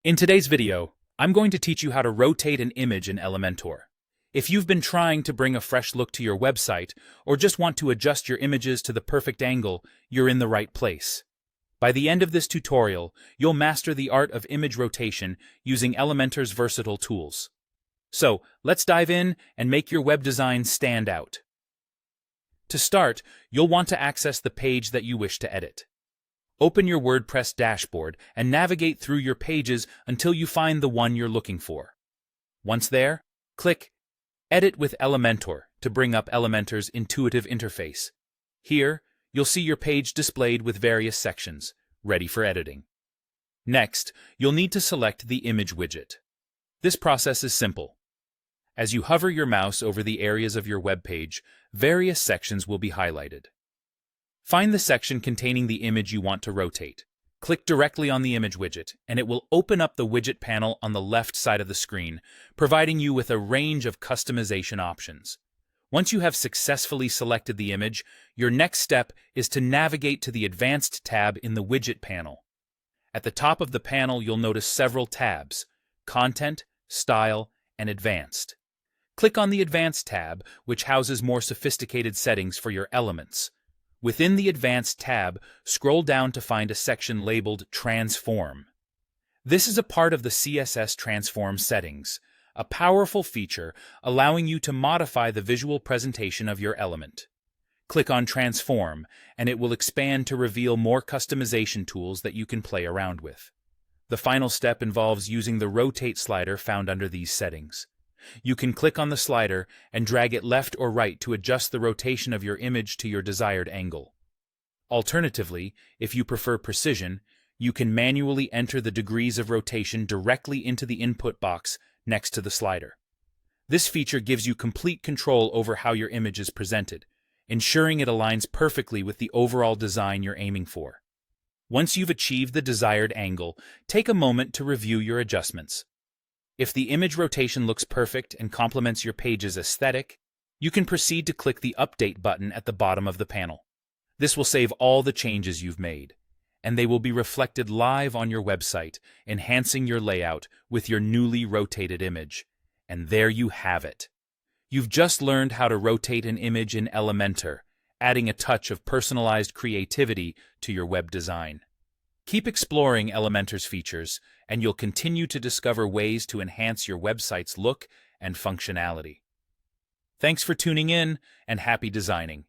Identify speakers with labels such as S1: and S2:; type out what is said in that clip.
S1: In today's video, I'm going to teach you how to rotate an image in Elementor. If you've been trying to bring a fresh look to your website, or just want to adjust your images to the perfect angle, you're in the right place. By the end of this tutorial, you'll master the art of image rotation using Elementor's versatile tools. So, let's dive in and make your web design stand out. To start, you'll want to access the page that you wish to edit. Open your WordPress dashboard and navigate through your pages until you find the one you're looking for. Once there, click Edit with Elementor to bring up Elementor's intuitive interface. Here, you'll see your page displayed with various sections, ready for editing. Next, you'll need to select the image widget. This process is simple. As you hover your mouse over the areas of your web page, various sections will be highlighted. Find the section containing the image you want to rotate. Click directly on the image widget, and it will open up the widget panel on the left side of the screen, providing you with a range of customization options. Once you have successfully selected the image, your next step is to navigate to the Advanced tab in the widget panel. At the top of the panel, you'll notice several tabs: Content, Style, and Advanced. Click on the Advanced tab, which houses more sophisticated settings for your elements. Within the Advanced tab, scroll down to find a section labeled Transform. This is a part of the CSS Transform settings, a powerful feature allowing you to modify the visual presentation of your element. Click on Transform, and it will expand to reveal more customization tools that you can play around with. The final step involves using the Rotate slider found under these settings. You can click on the slider and drag it left or right to adjust the rotation of your image to your desired angle. Alternatively, if you prefer precision, you can manually enter the degrees of rotation directly into the input box next to the slider. This feature gives you complete control over how your image is presented, ensuring it aligns perfectly with the overall design you're aiming for. Once you've achieved the desired angle, take a moment to review your adjustments. If the image rotation looks perfect and complements your page's aesthetic, you can proceed to click the Update button at the bottom of the panel. This will save all the changes you've made, and they will be reflected live on your website, enhancing your layout with your newly rotated image. And there you have it. You've just learned how to rotate an image in Elementor, adding a touch of personalized creativity to your web design. Keep exploring Elementor's features, and you'll continue to discover ways to enhance your website's look and functionality. Thanks for tuning in, and happy designing.